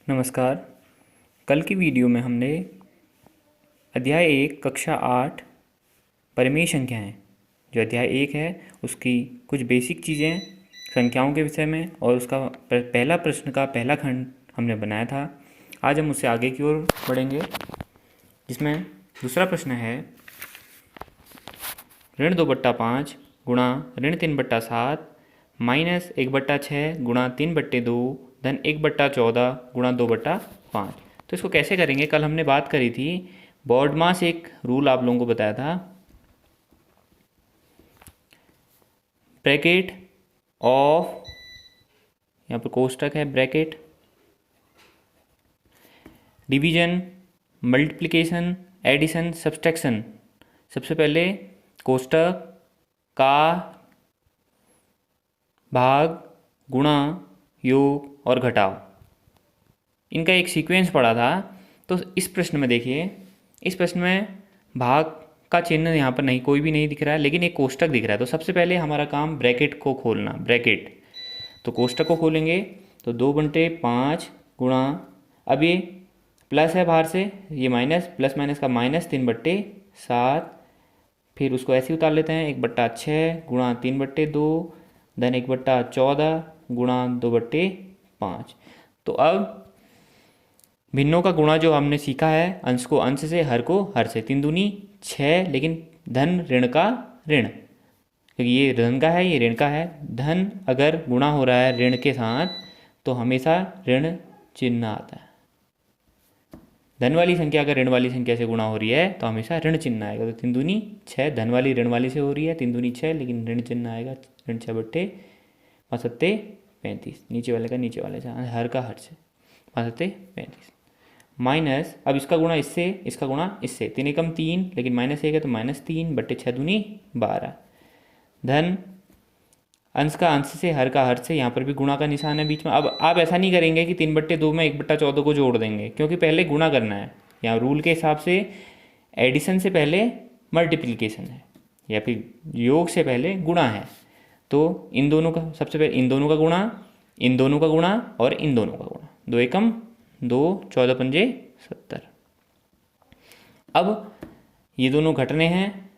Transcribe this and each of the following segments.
नमस्कार। कल की वीडियो में हमने अध्याय 1 कक्षा 8 परिमेय संख्याएं जो अध्याय 1 है उसकी कुछ बेसिक चीज़ें संख्याओं के विषय में और उसका पहला प्रश्न का पहला खंड हमने बनाया था। आज हम उससे आगे की ओर बढ़ेंगे, जिसमें दूसरा प्रश्न है ऋण 2/5 गुणा ऋण 3/7 माइनस 1/6 गुणा 3/2 धन 1/14 गुणा 2/5। तो इसको कैसे करेंगे? कल हमने बात करी थी, बॉडमास एक रूल आप लोगों को बताया था। ब्रैकेट ऑफ, यहाँ पर कोष्टक है, bracket, division, multiplication, addition, subtraction. सबसे पहले कोष्टक का भाग, गुणा, योग और घटाव, इनका एक सीक्वेंस पढ़ा था। तो इस प्रश्न में देखिए, इस प्रश्न में भाग का चिन्ह यहाँ पर नहीं, कोई भी नहीं दिख रहा है, लेकिन एक कोष्टक दिख रहा है। तो सबसे पहले हमारा काम ब्रैकेट को खोलना, ब्रैकेट। तो कोष्टक को खोलेंगे तो 2/5 गुणा, अब ये प्लस है बाहर से, ये माइनस, प्लस माइनस का माइनस 3/7, फिर उसको ऐसे ही उतार लेते हैं, 1/6 गुणा 3/2 धन 1/14 गुणा 2/5। तो अब भिन्नों का गुणा जो हमने सीखा है, अंश को अंश से, हर को हर से, 3 दूनी 6, लेकिन धन ऋण का ऋण, क्योंकि ये धन का है, ये ऋण का है। धन अगर गुणा हो रहा है ऋण के साथ तो हमेशा ऋण चिन्ह आता है। धन वाली संख्या अगर ऋण वाली संख्या से गुणा हो रही है तो हमेशा ऋण चिन्ह आएगा। तो 3 दूनी 6, धन वाली ऋण वाली से हो रही है, 3 दूनी 6, लेकिन ऋण चिन्ह आएगा। ऋण 6/5, नीचे वाले का नीचे वाले से, हर का हर से, 5/35 माइनस, अब इसका गुणा इससे, इसका गुणा इससे, 3 एकम 3, लेकिन -1 है तो -3/6 दूनी 12 धन अंश का अंश से, हर का हर से, यहाँ पर भी गुणा का निशान है बीच में। अब आप ऐसा नहीं करेंगे कि 3/2 में 1/14 को जोड़ देंगे, क्योंकि पहले गुणा करना है। यहाँ रूल के हिसाब से एडिशन से पहले मल्टीप्लिकेशन है, या फिर योग से पहले गुणा है। तो इन दोनों का, सबसे पहले इन दोनों का गुणा, इन दोनों का गुणा और इन दोनों का गुणा, 2 एकम 2, 14×5 70। अब ये दोनों घटने हैं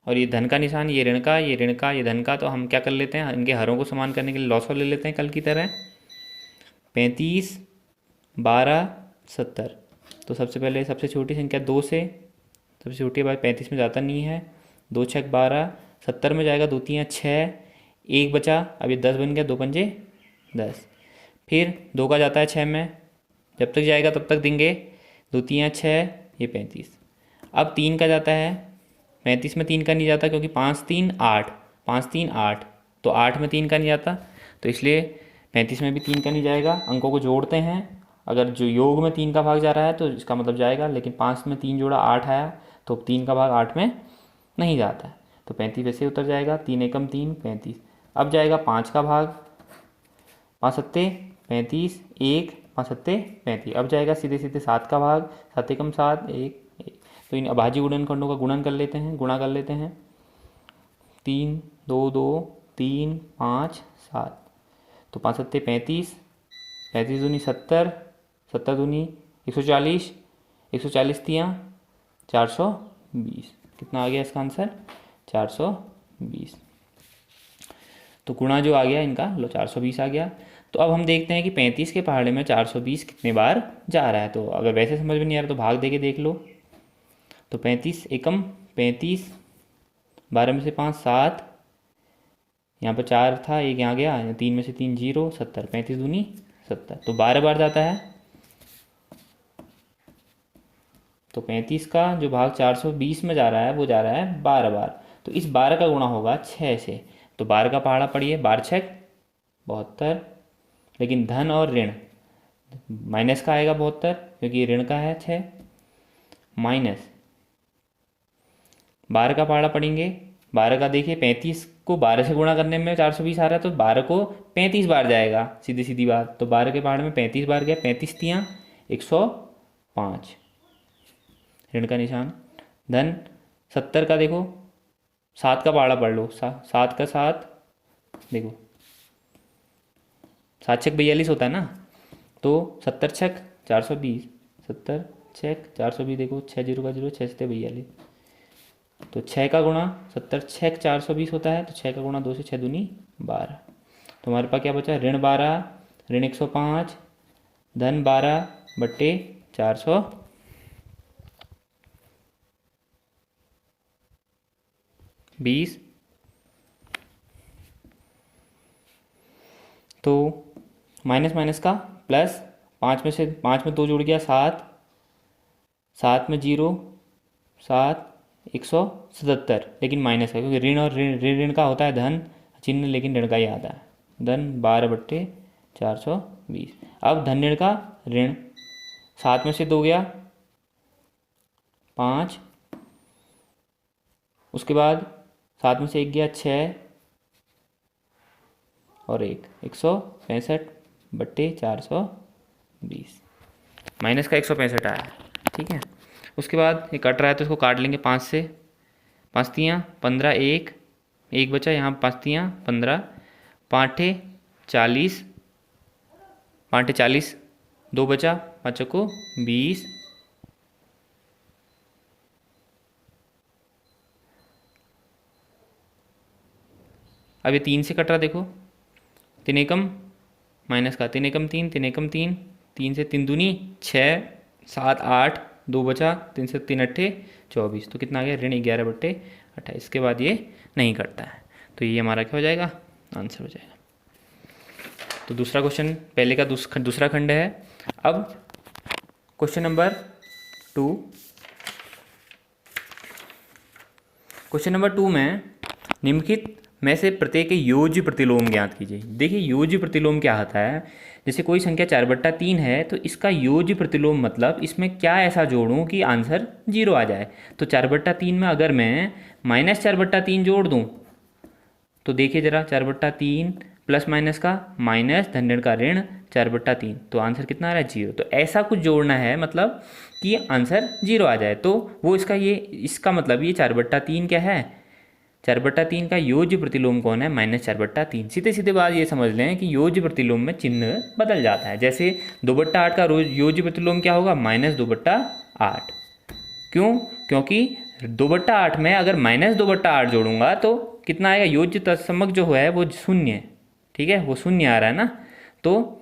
और ये धन का निशान, ये ऋण का, ये ऋण का, ये धन का। तो हम क्या कर लेते हैं, इनके हरों को समान करने के लिए लॉसर ले लेते हैं कल की तरह। 35, 12, 70। तो सबसे पहले सबसे छोटी संख्या 2 से, सबसे छोटी बात 35 में जाता नहीं है, 2 6 12, 70 में जाएगा, 2 3 6, 1 बचा, अब ये 10 बन गया, 2×5 10। फिर 2 का जाता है 6 में, जब तक जाएगा तब तक देंगे, 2 3 6, ये 35। अब 3 का जाता है, 35 में 3 का नहीं जाता, क्योंकि 5 3 8, 5 3 8, तो 8 में 3 का नहीं जाता, तो इसलिए 35 में भी 3 का नहीं जाएगा। अंकों को जोड़ते हैं, अगर जो योग में 3 का भाग जा रहा है तो इसका मतलब जाएगा, लेकिन 5 में 3 जोड़ा 8 आया, तो 3 का भाग 8 में नहीं जाता है, तो 35 वैसे उतर जाएगा, 3 एकम 3, 35। अब जाएगा 5 का भाग, 5 सत्ते 35, 1, 5 सत्ते 35। अब जाएगा सीधे सीधे 7 का भाग, 7 एकम 7, 1 1। तो इन अभाज्य गुणनखंडों का गुणन कर लेते हैं, गुणा कर लेते हैं, 3 2 2 3 5 7। तो 5 सत्ते 35, 35 दूनी 70, 70 दूनी 140, 140 तियाँ 420। कितना आ गया इसका आंसर? 420। तो गुणा जो आ गया इनका, लो 420 आ गया। तो अब हम देखते हैं कि 35 के पहाड़े में 420 कितने बार जा रहा है। तो अगर वैसे समझ में नहीं आ रहा तो भाग दे के देख लो। तो 35 एकम 35, 12 में से 5 7, यहाँ पर 4 था, एक यहाँ गया, 3 में से 3 0, 70, 35 दूनी 70, तो 12 बार जाता है। तो 35 का जो भाग 420 में जा रहा है वो जा रहा है 12 बार। तो इस 12 का गुणा होगा 6 से। तो 12 का पहाड़ा पढ़िए, 12 6 72, लेकिन धन और ऋण माइनस का आएगा 72, क्योंकि ऋण का है 6, माइनस 12 का पहाड़ा पढ़ेंगे। 12 का देखिए, 35 को 12 से गुणा करने में 420 आ रहा है, तो 12 को 35 बार जाएगा, सीधी सीधी बात। तो 12 के पहाड़े में 35 बार गया, 35 तियाँ 105, ऋण का निशान। धन 70 का देखो, 7 का पहाड़ा पढ़ लो, 7 का 7, देखो 7 6 42 होता है ना, तो 70 छक 420, 70 छक 420, देखो 6 जीरो का जीरो, 6 सत्ते 42, तो 6 का गुणा 70 छक 420 होता है, तो 6 का गुणा 2 से 6 दूनी 12। तो हमारे पास क्या बचा, ऋण 12 ऋण 105 धन 12 बट्टे 420। तो माइनस माइनस का प्लस, 5 में 2 जुड़ गया 7, 7 में 0 7 177, लेकिन माइनस है क्योंकि ऋण और ऋण ऋण ऋण का होता है धन चिन्ह, लेकिन ऋण का ही आता है, धन 12 बट्टे 420। अब धन ऋण का ऋण, 7 में से 2 गया 5, उसके बाद 7 में से 1 गया 6 और 165 बट्टे 420, माइनस का 165 आया। ठीक है, उसके बाद ये कट रहा है तो इसको काट लेंगे 5 से, 5 तियाँ 15, एक बचा यहाँ, 5 तियाँ 15, 5 40, 5 40, 2 बचा, 5 को 20, अब ये 3 से कट रहा, देखो 3 एकम माइनस का 3 एकम 3, 3 एकम 3, 3 से 3 दूनी 6, 7 8, 2 बचा, 3 से 3 अट्ठे 24, तो कितना आ गया, ऋण 11 बट्टे 28। इसके बाद ये नहीं कटता है, तो ये हमारा क्या हो जाएगा, आंसर हो जाएगा। तो दूसरा क्वेश्चन पहले का दूसरा खंड है। अब क्वेश्चन नंबर 2, क्वेश्चन नंबर 2 में निम्नलिखित में से प्रत्येक के योज्य प्रतिलोम ज्ञात कीजिए। देखिए योज्य प्रतिलोम क्या होता है, जैसे कोई संख्या 4/3 है तो इसका योज्य प्रतिलोम मतलब इसमें क्या ऐसा जोड़ूं कि आंसर 0 आ जाए। तो 4/3 में अगर मैं -4/3 जोड़ दूं तो देखिए ज़रा, 4/3 प्लस माइनस का माइनस धन ऋण का ऋण 4/3, तो आंसर कितना आ रहा है, 0। तो ऐसा कुछ जोड़ना है मतलब कि आंसर 0 आ जाए, तो वो इसका मतलब ये 4/3 क्या है, 4/3 का योज्य प्रतिलोम कौन है, -4/3। सीधे सीधे बात ये समझ लें कि योज्य प्रतिलोम में चिन्ह बदल जाता है। जैसे 2/8 का योज्य प्रतिलोम क्या होगा, -2/8। क्यों, क्योंकि 2/8 में अगर -2/8 जोड़ूंगा तो कितना आएगा, योज्य तत्समक जो है वो 0 है। ठीक है, वो 0 आ रहा है ना। तो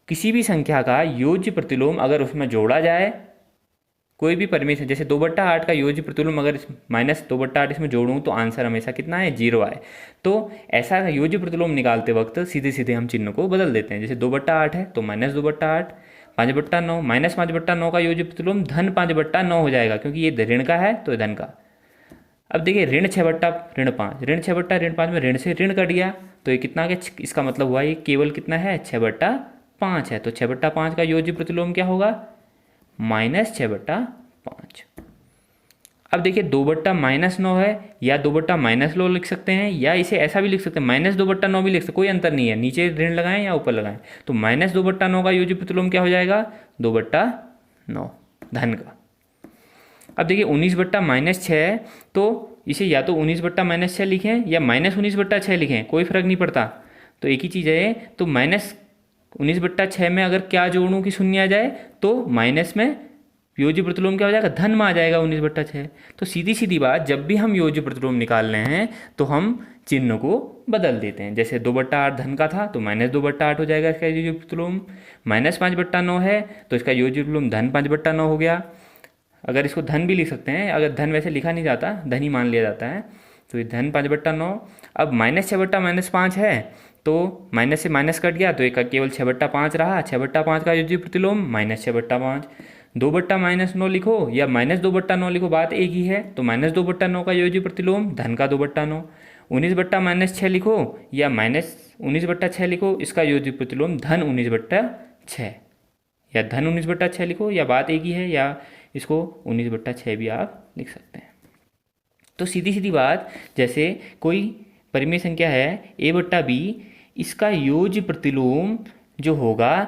किसी भी संख्या का योज्य प्रतिलोम अगर उसमें जोड़ा जाए, कोई भी परिमेय है, जैसे 2/8 का योज्य प्रतिलोम अगर -2/8 इसमें जोड़ूं तो आंसर हमेशा कितना है, 0 आए। तो ऐसा योज्य प्रतिलोम निकालते वक्त सीधे सीधे हम चिन्ह को बदल देते हैं। जैसे 2/8 है तो -2/8, 5/9 -5/9 का योज्य प्रतिलोम धन 5/9 हो जाएगा, क्योंकि ये ऋण का है तो धन का। अब देखिए ऋण 6/5 ऋण 6/5 में ऋण से ऋण कट गया, तो ये कितना आ गया, इसका मतलब हुआ ये केवल कितना है, 6/5 है। तो 6/5 का योज्य प्रतिलोम क्या होगा, -6/5। अब देखिए 2/-9 है, या 2/-9 लिख सकते हैं, या इसे ऐसा भी लिख सकते हैं -2/9 भी लिख सकते, कोई अंतर नहीं है, नीचे ऋण लगाएं या ऊपर लगाएं। तो -2/9 का योज्य प्रतिलोम क्या हो जाएगा, 2/9 धन का। अब देखिए 19/-6 है, तो इसे या तो 19/-6 लिखें या -19/6 लिखें, कोई फर्क नहीं पड़ता। तो एक ही चीज़ है, तो -19/6 में अगर क्या जोड़ूं कि 0 आ जाए, तो माइनस में योज्य प्रतिलोम क्या हो जाएगा, धन में आ जाएगा 19/6। तो सीधी सीधी बात, जब भी हम योज्य प्रतिलोम निकाल रहे हैं तो हम चिन्ह को बदल देते हैं। जैसे 2/8 धन का था तो -2/8 हो जाएगा इसका योज्य प्रतिलोम, -5/9 है तो इसका योज्य प्रतिलोम धन 5/9 हो गया। अगर इसको धन भी लिख सकते हैं, अगर धन वैसे लिखा नहीं जाता, धन ही मान लिया जाता है, तो ये धन 5/9। अब -6/-5 है, तो माइनस से माइनस कट गया तो एक केवल 6/5 रहा, 6/5 का योज्य प्रतिलोम -6/5। 2/-9 लिखो या -2/9 लिखो, बात एक ही है। तो -2/9 का योज्य प्रतिलोम धन का 2/9। 19/-6 लिखो या -19/6 लिखो, इसका योज्य प्रतिलोम धन 19/6, या धन 19/6 लिखो, या बात एक ही है, या इसको 19/6 भी आप लिख सकते हैं। तो सीधी सीधी बात, जैसे कोई परिमेय संख्या है a/b, इसका योज्य प्रतिलोम जो होगा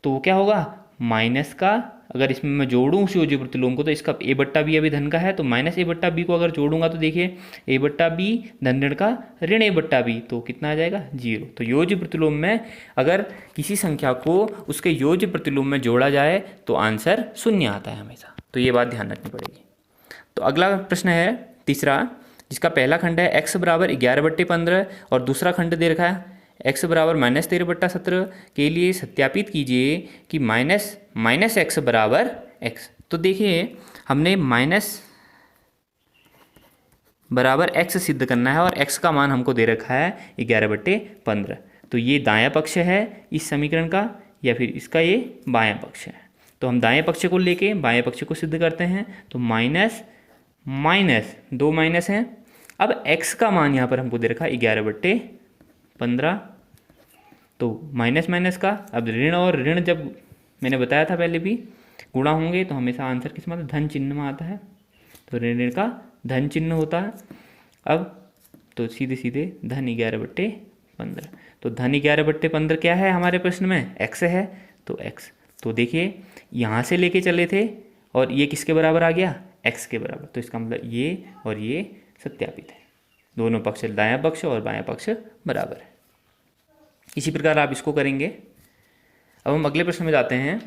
तो क्या होगा, माइनस का अगर इसमें मैं जोड़ूँ उस योज्य प्रतिलोम को, तो इसका ए बट्टा बी अभी धन का है, तो माइनस ए बट्टा बी को अगर जोड़ूंगा तो देखिए ए बट्टा बी धन ऋण का ऋण ए बट्टा बी, तो कितना आ जाएगा 0। तो योज्य प्रतिलोम में अगर किसी संख्या को उसके योज्य प्रतिलोम में जोड़ा जाए तो आंसर 0 आता है हमेशा, तो ये बात ध्यान रखनी पड़ेगी। तो अगला प्रश्न है तीसरा, जिसका पहला खंड है x बराबर 11/15 और दूसरा खंड दे रखा है x बराबर -13/17 के लिए सत्यापित कीजिए कि माइनस एक्स बराबर x। तो देखिए हमने माइनस बराबर x सिद्ध करना है और x का मान हमको दे रखा है 11/15। तो ये दायां पक्ष है इस समीकरण का, या फिर इसका ये बायां पक्ष है। तो हम दाएं पक्ष को लेके बाएं पक्ष को सिद्ध करते हैं, तो माइनस माइनस दो माइनस हैं। अब x का मान यहाँ पर हमको दे रखा है 11/15, तो माइनस माइनस का अब ऋण और ऋण जब मैंने बताया था पहले भी गुणा होंगे तो हमेशा आंसर किस में आता है, धन चिन्ह में आता है, तो ऋण का धन चिन्ह होता है। अब तो सीधे सीधे धन 11/15, तो धन 11/15 क्या है हमारे प्रश्न में, x है, तो x। तो देखिए यहाँ से लेके चले थे और ये किसके बराबर आ गया, x के बराबर, तो इसका मतलब ये और ये सत्यापित है, दोनों पक्ष दायां पक्ष और बायां पक्ष बराबर है। इसी प्रकार आप इसको करेंगे। अब हम अगले प्रश्न में जाते हैं,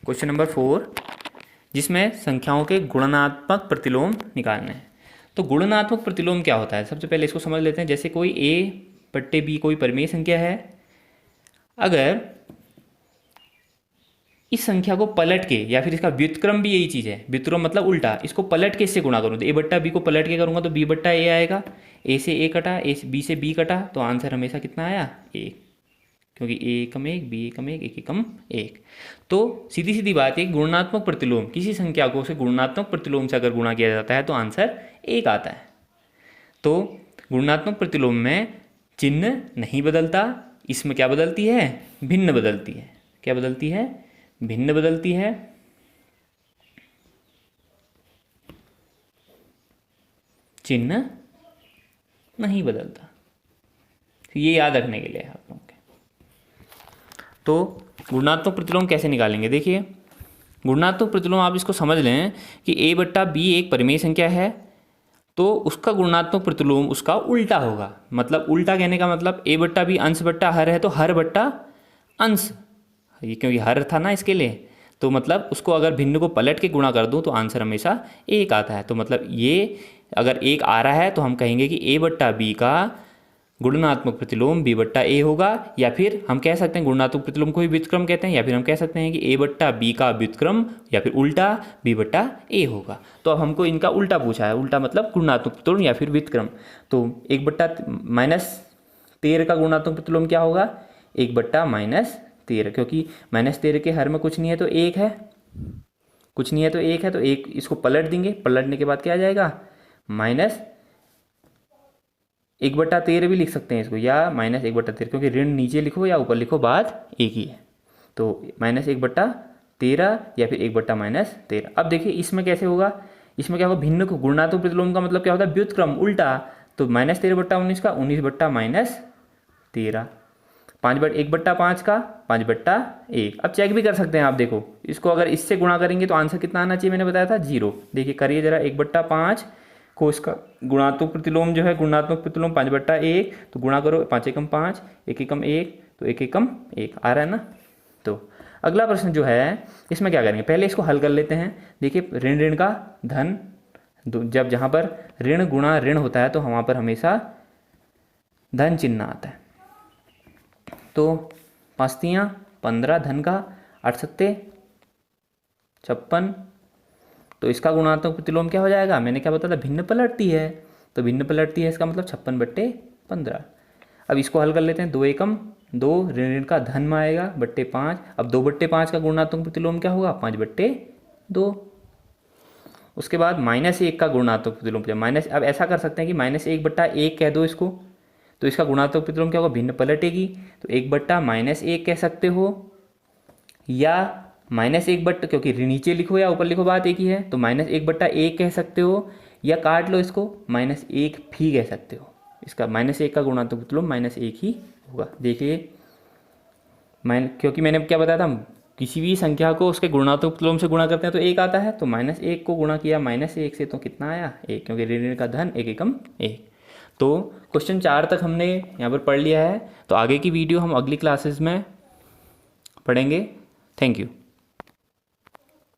क्वेश्चन नंबर 4, जिसमें संख्याओं के गुणनात्मक प्रतिलोम निकालने हैं। तो गुणनात्मक प्रतिलोम क्या होता है, सबसे पहले इसको समझ लेते हैं। जैसे कोई a/b कोई परिमेय संख्या है, अगर इस संख्या को पलट के, या फिर इसका व्युत्क्रम भी यही चीज़ है, व्युत्क्रम मतलब उल्टा, इसको पलट के इससे गुणा करूँ तो a/b को पलट के करूँगा तो b/a आएगा, a से a कटा, b से b कटा, तो आंसर हमेशा कितना आया 1, क्योंकि a एकम 1 b एकम 1 1 एकम 1। तो सीधी सीधी बात है, गुणात्मक प्रतिलोम, किसी संख्या को उसे गुणात्मक प्रतिलोम से अगर गुणा किया जाता है तो आंसर 1 आता है। तो गुणात्मक प्रतिलोम में चिन्ह नहीं बदलता, इसमें क्या बदलती है, भिन्न बदलती है। क्या बदलती है, भिन्न बदलती है। चिन्ह नहीं बदलता, ये याद रखने के लिए आप लोगों के। तो गुणात्मक प्रतिलोम कैसे निकालेंगे, देखिए गुणात्मक प्रतिलोम आप इसको समझ लें कि a/b एक परिमेय संख्या है, तो उसका गुणात्मक प्रतिलोम उसका उल्टा होगा। मतलब उल्टा कहने का मतलब a/b अंश बट्टा हर है, तो हर बट्टा अंश, ये क्योंकि हर था ना इसके लिए, तो मतलब उसको अगर भिन्न को पलट के गुणा कर दूं तो आंसर हमेशा 1 आता है। तो मतलब ये अगर 1 आ रहा है तो हम कहेंगे कि a/b का गुणात्मक प्रतिलोम b/a होगा, या फिर हम कह सकते हैं गुणात्मक प्रतिलोम को ही व्युत्क्रम कहते हैं, या फिर हम कह सकते हैं कि a/b का व्युत्क्रम या फिर उल्टा b/a होगा। तो अब हमको इनका उल्टा पूछा है, उल्टा मतलब गुणात्मक प्रतिलोम या फिर व्युत्क्रम। तो 1/-13 का गुणात्मक प्रतिलोम क्या होगा, 1/-13, क्योंकि -13 के हर में कुछ नहीं है तो 1 है, कुछ नहीं है तो 1 है, तो 1 इसको पलट देंगे, पलटने के बाद क्या आ जाएगा, -1/13 भी लिख सकते हैं इसको, या -1/13, क्योंकि ऋण नीचे लिखो या ऊपर लिखो बात एक ही है। तो -1/13 या फिर 1/-13। अब देखिए इसमें कैसे होगा, इसमें क्या होगा, भिन्न को गुणात्मक प्रतिलोम का मतलब क्या होता है, व्युत्क्रम उल्टा। तो -13/19 का 19/-13, 1/5 का 5/1। अब चेक भी कर सकते हैं आप, देखो इसको अगर इससे गुणा करेंगे तो आंसर कितना आना चाहिए, मैंने बताया था 0। देखिए करिए जरा, 1/5 को इसका गुणात्मक प्रतिलोम जो है, गुणात्मक प्रतिलोम 5/1, तो गुणा करो, 5 एकम 5 1 एकम 1, तो 1 एकम 1 आ रहा है ना। तो अगला प्रश्न जो है इसमें क्या करेंगे, पहले इसको हल कर लेते हैं। देखिए ऋण ऋण का धन, जब जहाँ पर ऋण गुणा ऋण होता है तो वहाँ पर हमेशा धन चिन्ह आता है। तो 5 15 धन का, 8 7 56, तो इसका गुणात्मक प्रतिलोम क्या हो जाएगा, मैंने क्या बताया था, भिन्न पलटती है, तो भिन्न पलटती है इसका मतलब 56/15। अब इसको हल कर लेते हैं, 2 एकम 2, ऋण ऋण का धन में आएगा, /5। अब 2/5 का गुणात्मक प्रतिलोम क्या होगा, 5/2। उसके बाद -1 का गुणात्मक प्रतिलोम, माइनस, अब ऐसा कर सकते हैं कि -1/1 कह दो इसको, तो इसका गुणात्मक प्रतिलोम क्या होगा, भिन्न पलटेगी, तो 1/-1 कह सकते हो, या -1/, क्योंकि नीचे लिखो या ऊपर लिखो बात एक ही है, तो -1/1 कह सकते हो, या काट लो इसको, -1 भी कह सकते हो। इसका -1 का गुणात्मक प्रतिलोम -1 ही होगा। देखिए क्योंकि मैंने क्या बताया था किसी भी संख्या को उसके गुणात्मक से गुणा करते हैं तो एक आता है, तो -1 को गुणा किया -1 से तो कितना आया, 1, क्योंकि ऋण का धन एक एकम 1। तो क्वेश्चन 4 तक हमने यहाँ पर पढ़ लिया है। तो आगे की वीडियो हम अगली क्लासेस में पढ़ेंगे। Thank you.